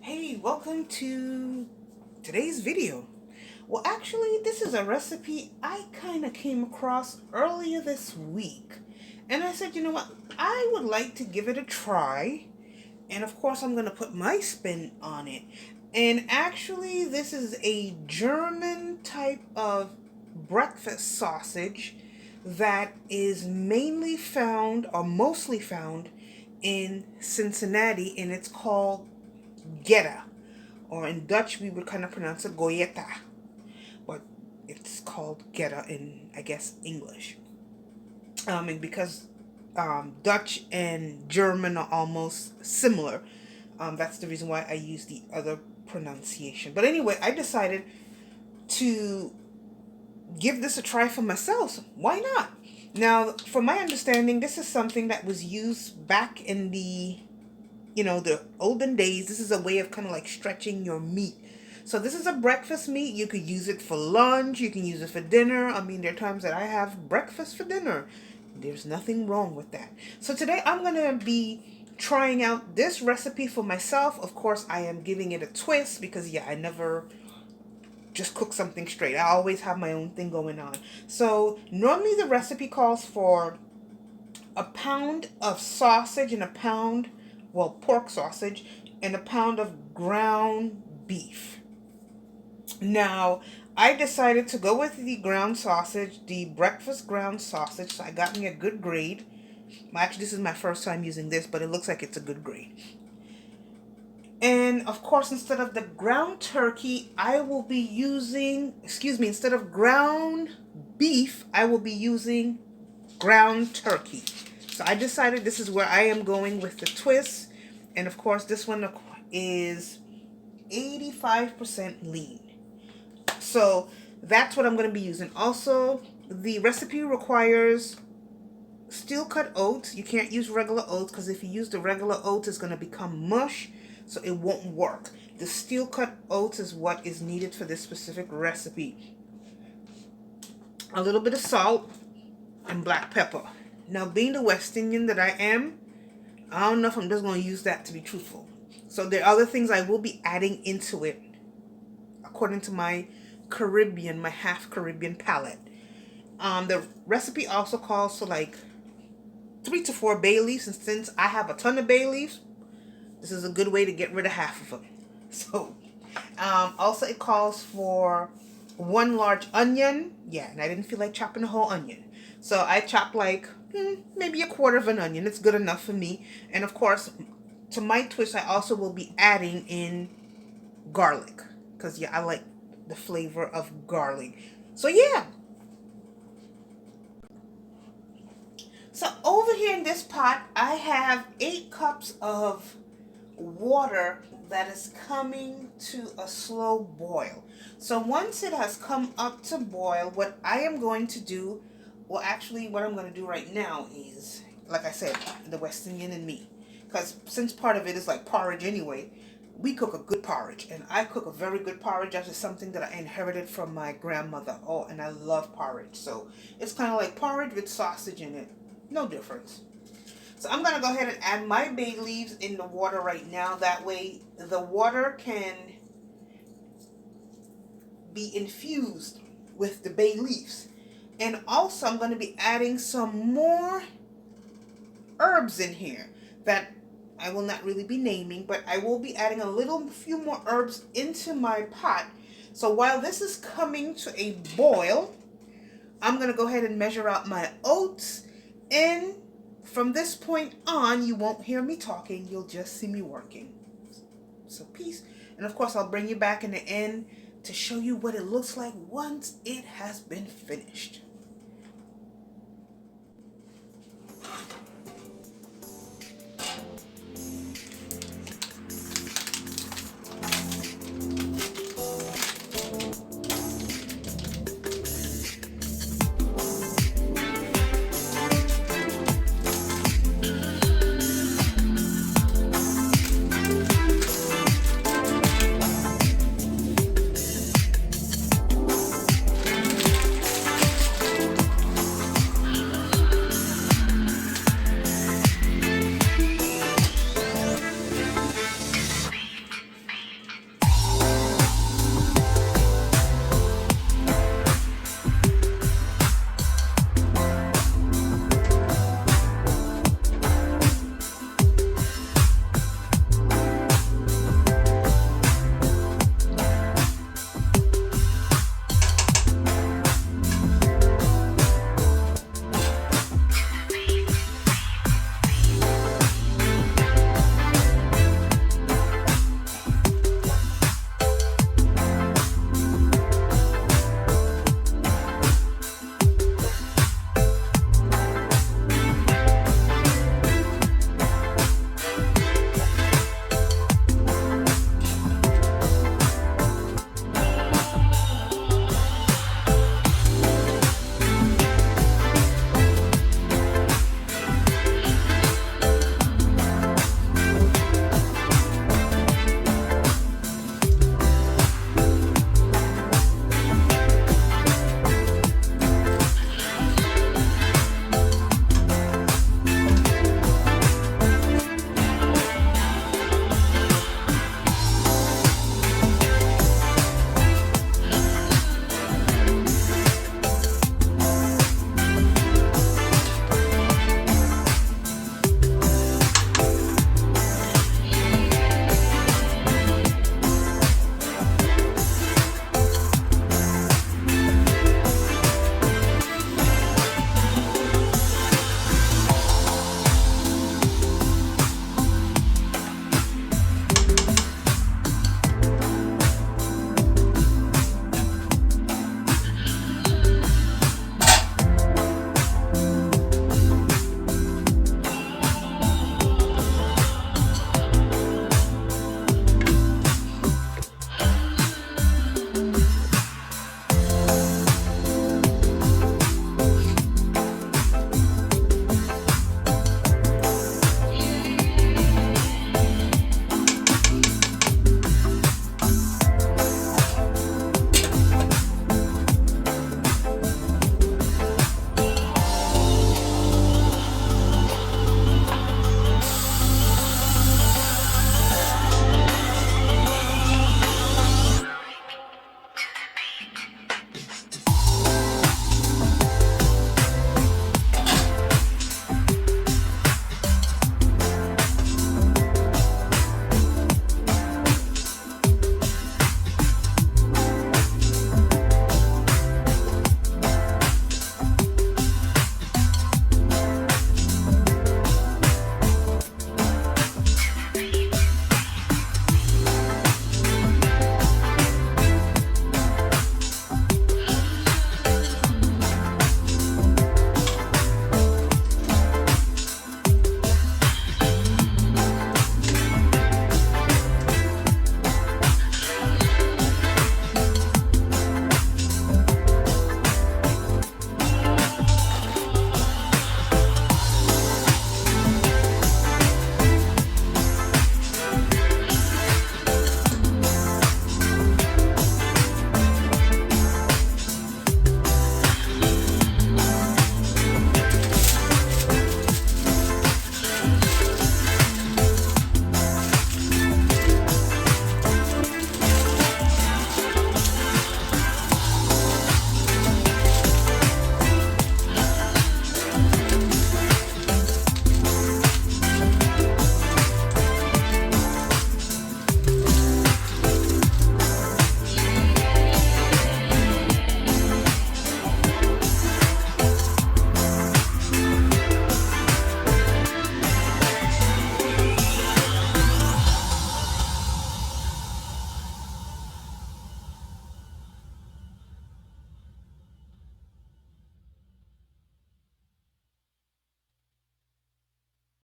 Hey, welcome to today's video. Well, actually, this is a recipe I kind of came across earlier this week. And I said, you know what? I would like to give it a try. And of course, I'm going to put my spin on it. And actually, this is a German type of breakfast sausage that is mainly found or mostly found in Cincinnati, and it's called Goetta, or in Dutch we would kind of pronounce it Goetta, but it's called Goetta in, I guess, English. And because Dutch and German are almost similar, that's the reason why I use the other pronunciation. But anyway, I decided to give this a try for myself. Why not? Now, from my understanding, this is something that was used back in the olden days. This is a way of kind of like stretching your meat. So this is a breakfast meat. You could use it for lunch. You can use it for dinner. I mean, there are times that I have breakfast for dinner. There's nothing wrong with that. So today I'm going to be trying out this recipe for myself. Of course, I am giving it a twist because, yeah, I never just cook something straight. I always have my own thing going on. So normally the recipe calls for a pound of sausage and a pound, well, pork sausage, and a pound of ground beef. Now, I decided to go with the ground sausage, the breakfast ground sausage. So I got me a good grade. Actually, this is my first time using this, but it looks like it's a good grade. And of course, instead of the ground turkey, I will be using, instead of ground beef, I will be using ground turkey. So I decided this is where I am going with the twist. And of course, this one is 85% lean. So that's what I'm going to be using. Also, the recipe requires steel cut oats. You can't use regular oats because if you use the regular oats, it's going to become mush. So it won't work. The steel cut oats is what is needed for this specific recipe. A little bit of salt and black pepper. Now, being the West Indian that I am, I don't know if I'm just going to use that, to be truthful. So there are other things I will be adding into it according to my Caribbean, my half Caribbean palate. The recipe also calls for like 3 to 4 bay leaves, and since I have a ton of bay leaves, this is a good way to get rid of half of them. So, also it calls for 1 large onion. Yeah, and I didn't feel like chopping a whole onion. So I chopped like maybe a quarter of an onion. It's good enough for me. And of course, to my twist, I also will be adding in garlic. Because, yeah, I like the flavor of garlic. So, yeah. So over here in this pot, I have 8 cups of water that is coming to a slow boil. So once it has come up to boil, what I am going to do, well, actually what I'm going to do right now is, like I said, the West Indian and me. Because since part of it is like porridge anyway, we cook a good porridge. And I cook a very good porridge. That is something that I inherited from my grandmother. Oh, and I love porridge. So it's kind of like porridge with sausage in it. No difference. So I'm going to go ahead and add my bay leaves in the water right now. That way the water can be infused with the bay leaves. And also I'm going to be adding some more herbs in here that I will not really be naming, but I will be adding a few more herbs into my pot. So while this is coming to a boil, I'm going to go ahead and measure out my oats, and from this point on, you won't hear me talking. You'll just see me working. So peace. And of course, I'll bring you back in the end to show you what it looks like once it has been finished.